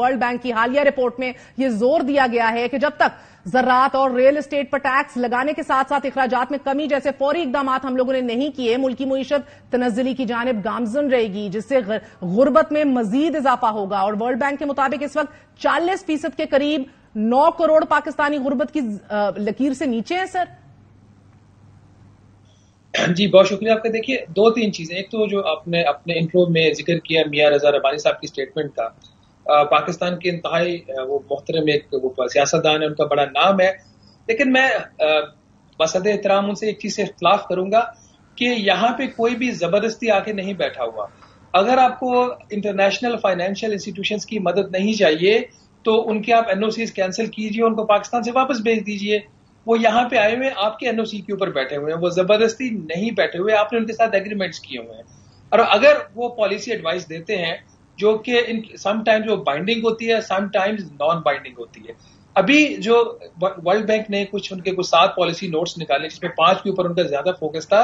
World bank की हालिया report में ये जोर दिया गया है कि जब तक ज़राअत और रियल एस्टेट पर टैक्स लगाने के साथ साथ इखराजात में कमी जैसे फौरी इकदाम हम लोगों ने नहीं किए, मुल्की मईशत तनज़्ज़ुली की जानिब गामजन रहेगी, जिससे गुर्बत में मजीद इजाफा होगा। और वर्ल्ड बैंक के मुताबिक इस वक्त 40% के करीब 9 करोड़ पाकिस्तानी गुर्बत की लकीर से नीचे हैं। सर जी बहुत शुक्रिया आपका। देखिए 2-3 चीजें, एक तो जो आपने अपने इंट्रो में जिक्र किया मियां रजा रबानी साहब की स्टेटमेंट का, पाकिस्तान के इंतहाई वो मोहतरम एक वो सियासतदान है, उनका बड़ा नाम है, लेकिन मैं बसद एहतराम उनसे एक चीज से इख्तिलाफ करूंगा कि यहाँ पे कोई भी जबरदस्ती आके नहीं बैठा हुआ। अगर आपको इंटरनेशनल फाइनेंशियल इंस्टीट्यूशंस की मदद नहीं चाहिए तो उनके आप एनओसीज कैंसिल कीजिए, उनको पाकिस्तान से वापस भेज दीजिए। वो यहाँ पे आए हुए हैं, आपके एनओसी के ऊपर बैठे हुए हैं, वो जबरदस्ती नहीं बैठे हुए, आपने उनके साथ एग्रीमेंट्स किए हुए हैं। और अगर वो पॉलिसी एडवाइस देते हैं जो कि सम टाइम्स वो बाइंडिंग होती है, सम टाइम्स नॉन बाइंडिंग होती है। अभी जो वर्ल्ड बैंक ने कुछ 7 पॉलिसी नोट्स निकाले जिसमें 5 के ऊपर उनका ज्यादा फोकस था,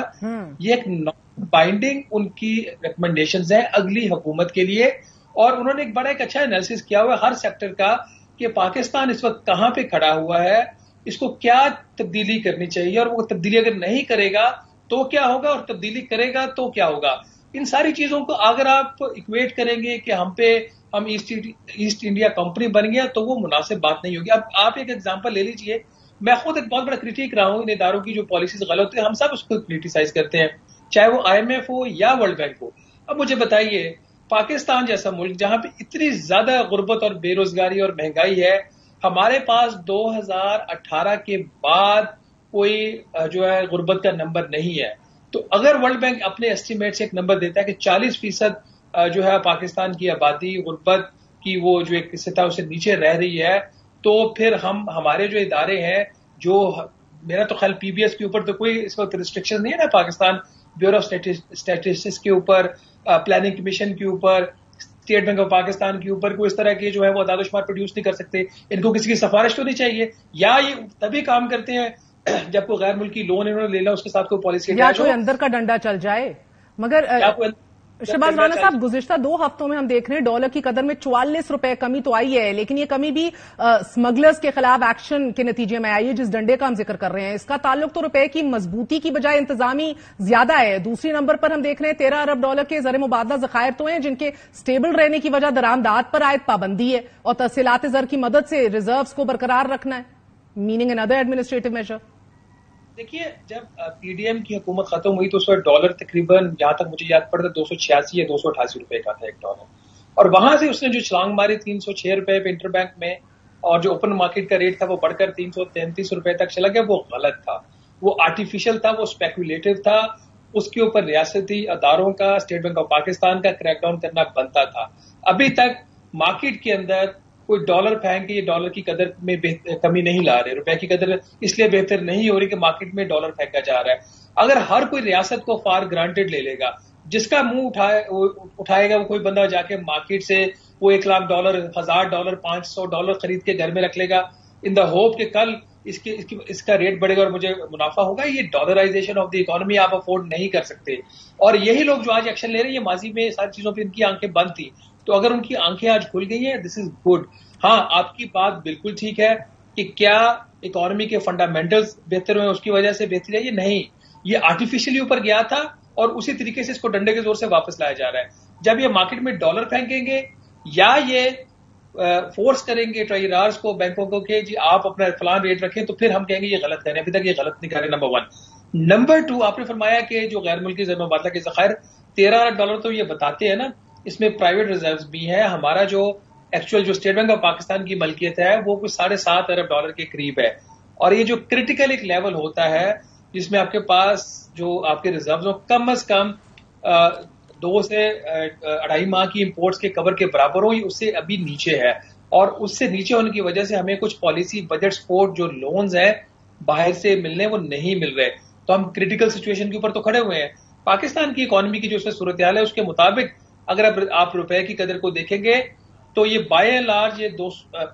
ये एक नॉन बाइंडिंग उनकी रिकमेंडेशंस हैं अगली हुकूमत के लिए। और उन्होंने एक अच्छा एनालिसिस किया हुआ है हर सेक्टर का कि पाकिस्तान इस वक्त कहां पे खड़ा हुआ है, इसको क्या तब्दीली करनी चाहिए, और वो तब्दीली अगर नहीं करेगा तो क्या होगा, और तब्दीली करेगा तो क्या होगा। इन सारी चीजों को अगर आप इक्वेट करेंगे कि हम ईस्ट इंडिया कंपनी बन गया तो वो मुनासिब बात नहीं होगी। अब आप एक एग्जांपल ले लीजिए, मैं खुद एक बहुत बड़ा क्रिटिक रहा हूं इन इदारों की जो पॉलिसीज गलत है, हम सब उसको क्रिटिसाइज करते हैं, चाहे वो IMF हो या वर्ल्ड बैंक हो। अब मुझे बताइए, पाकिस्तान जैसा मुल्क जहां पे इतनी ज्यादा गुर्बत और बेरोजगारी और महंगाई है, हमारे पास 2018 के बाद कोई जो है गुर्बत का नंबर नहीं है। तो अगर वर्ल्ड बैंक अपने एस्टीमेट से एक नंबर देता है कि 40% जो है पाकिस्तान की आबादी गुर्बत की वो जो एक सतह उससे नीचे रह रही है, तो फिर हमारे जो इदारे हैं, जो मेरा तो ख्याल PBS के ऊपर तो कोई इस वक्त रिस्ट्रिक्शन नहीं है ना, पाकिस्तान ब्यूरो ऑफ स्टैटिस्टिक्स के ऊपर, प्लानिंग कमीशन के ऊपर, स्टेट बैंक ऑफ पाकिस्तान के ऊपर कोई इस तरह के जो है वो अदाद-ओ-शुमार प्रोड्यूस नहीं कर सकते। इनको किसी की सिफारिश तो नहीं चाहिए, या ये तभी काम करते हैं जब कोई गैर मुल्की लोन इन्होंने ले लिया उसके साथ कोई पॉलिसी या कोई अंदर का डंडा चल जाए। मगर शहबाज राना साहब, गुज़िश्ता 2 हफ्तों में हम देख रहे हैं डॉलर की कदर में 44 रुपए कमी तो आई है, लेकिन ये कमी भी स्मगलर्स के खिलाफ एक्शन के नतीजे में आई है, जिस डंडे का हम जिक्र कर रहे हैं। इसका ताल्लुक तो रुपए की मजबूती की बजाय इंतजामी ज्यादा है। दूसरी नंबर पर हम देख रहे हैं 13 अरब डॉलर के ज़र मुबादला ज़खायर तो हैं जिनके स्टेबल रहने की वजह दरामदाद पर आयद पाबंदी है और तहसीलात ज़र की मदद से रिजर्व्स को बरकरार रखना है, meaning an other administrative major. देखिए, जब PDM की हुकूमत खत्म हुई तो उस वक्त डॉलर तकरीबन, जहां तक मुझे याद पड़ता, 286 या 288 रुपए का था एक डॉलर, और वहां से उसने जो छलांग मारी 306 रुपए पे इंटरबैंक में, और जो ओपन मार्केट का रेट था वो बढ़कर 333 रुपए तक चला गया। वो गलत था, वो आर्टिफिशियल था, वो स्पेकुलेटिव था। उसके ऊपर रियासती अदारों का, स्टेट बैंक ऑफ पाकिस्तान का क्रैकडाउन करना बनता था। अभी तक मार्केट के अंदर कोई डॉलर फेंक के ये डॉलर की कदर में कमी नहीं ला रहे, रुपए की कदर इसलिए बेहतर नहीं हो रही कि मार्केट में डॉलर फेंका जा रहा है। अगर हर कोई रियासत को फॉर ग्रांटेड ले लेगा, जिसका मुंह उठाएगा वो कोई बंदा जाके मार्केट से वो $1,00,000, $1,000, $500 खरीद के घर में रख लेगा इन द होप कि कल इसका रेट बढ़ेगा और मुझे मुनाफा होगा। ये डॉलराइजेशन ऑफ द इकोनॉमी आप अफोर्ड नहीं कर सकते। और यही लोग जो आज एक्शन ले रहे हैं, ये माजी में सारी चीजों पर इनकी आंखें बंद थी, तो अगर उनकी आंखें आज खुल गई हैं, दिस इज गुड। हाँ, आपकी बात बिल्कुल ठीक है कि क्या इकोनॉमी के फंडामेंटल्स बेहतर हुए उसकी वजह से बेहतरी है, ये नहीं, ये आर्टिफिशियली ऊपर गया था और उसी तरीके से इसको डंडे के जोर से वापस लाया जा रहा है। जब ये मार्केट में डॉलर फेंकेंगे या ये फोर्स करेंगे ट्रेजरर्स को, बैंकों को कि जी आप अपना फलान रेट रखें, तो फिर हम कहेंगे ये गलत करें। अभी तक ये गलत नहीं कर रहे, नंबर 1। नंबर 2, आपने फरमाया कि जो गैर मुल्की ज़र मुबादला के ज़खायर $13 अरब तो ये बताते हैं ना, इसमें प्राइवेट रिजर्व्स भी हैं। हमारा जो एक्चुअल जो स्टेट बैंक ऑफ पाकिस्तान की मलकियत है वो कुछ $7.5 अरब के करीब है। और ये जो क्रिटिकल एक लेवल होता है जिसमें आपके पास जो आपके रिजर्व्स हो कम अज कम 2 से 2.5 माह की इंपोर्ट्स के कवर के बराबर हो, उससे अभी नीचे है। और उससे नीचे होने की वजह से हमें कुछ पॉलिसी बजट सपोर्ट जो लोन्स हैं बाहर से मिलने वो नहीं मिल रहे, तो हम क्रिटिकल सिचुएशन के ऊपर तो खड़े हुए हैं। पाकिस्तान की इकोनॉमी की जो सूरत हाल है उसके मुताबिक अगर आप रुपए की कदर को देखेंगे तो ये बाय एंड लार्ज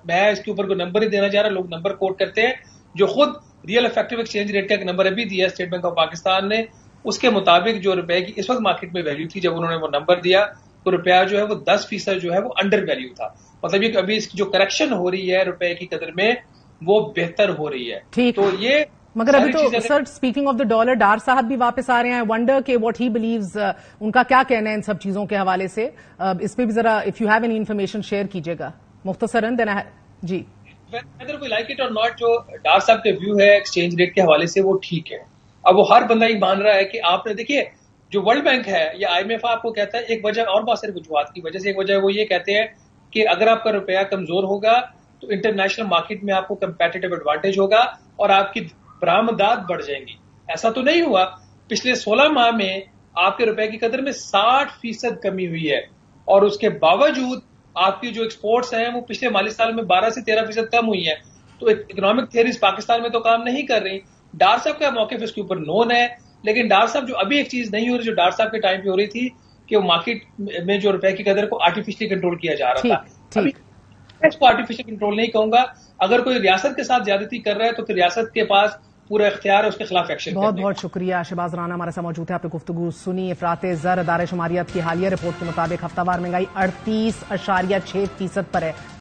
मैं इसके ऊपर कोई नंबर ही देना चाह रहा, लोग नंबर कोट करते हैं, जो खुद रियल इफेक्टिव एक्सचेंज रेट का एक नंबर अभी दिया स्टेट बैंक ऑफ पाकिस्तान ने, उसके मुताबिक जो रुपए की इस वक्त मार्केट में वैल्यू थी जब उन्होंने वो नंबर दिया تو روپیہ جو ہے وہ 10% جو ہے وہ انڈر ویلیو تھا. مطلب یہ کہ ابھی اس کی جو کریکشن ہو رہی ہے روپے کی قدر میں وہ بہتر ہو رہی ہے. تو یہ مگر ابھی تو sir speaking of the dollar Dar صاحب بھی واپس آ رہے ہیں. ونڈر کہ واٹ ہی بلیوز ان کا کیا کہنا ہے ان سب چیزوں کے حوالے سے. اس پہ بھی ذرا if you have any information share کیجیے گا مختصراً. جی whether we like it or not جو ڈار صاحب کے ویو ہے ایکسچینج ریٹ کے حوالے سے وہ ٹھیک ہے. اب وہ ہر بندہ یہ مان رہا ہے کہ آپ نے دیکھیے جو ورلڈ بینک ہے یا آئی ایم ایف آپ کو کہتا ہے ایک وجہ اور بہت ساری وجوہات کی وجہ سے ایک وجہ وہ یہ کہتے ہیں کہ اگر آپ کا روپیہ کمزور ہوگا تو انٹرنیشنل مارکیٹ میں آپ کو کمپیٹیٹو ایڈوانٹیج ہوگا اور آپ کی برآمدات بڑھ جائیں گی. ایسا تو نہیں ہوا. پچھلے 16 ماہ میں آپ کے روپے کی قدر میں 60% کمی ہوئی ہے اور اس کے باوجود آپ کی جو ایکسپورٹس ہیں وہ پچھلے مالی سال میں 12 سے 13% کم ہوئی ہیں. تو اکنامک تھیوریز پاکستان میں تو کام نہیں کر رہی. ڈار صاحب کا موقف اس کے اوپر نون ہے لیکن ڈار صاحب جو ابھی ایک چیز نہیں ہو رہی جو ڈار صاحب کے ٹائم پہ ہو رہی تھی کہ وہ مارکیٹ میں جو روپے کی قدر کو آرٹیفیشلی کنٹرول کیا جا رہا تھا. ابھی اس کو آرٹیفیشل کنٹرول نہیں کہوں گا. اگر کوئی ریاست کے ساتھ زیادتی کر رہا ہے تو پھر ریاست کے پاس پورا اختیار ہے اس کے خلاف ایکشن. بہت بہت شکریہ. شہباز رانا ہمارے ساتھ موجود ہے. آپ نے گفتگو سنی. افراط زر ادارہ شماریات کی حالیہ رپورٹ کے مطابق ہفتہ وار مہنگائی 38.6% پر ہے.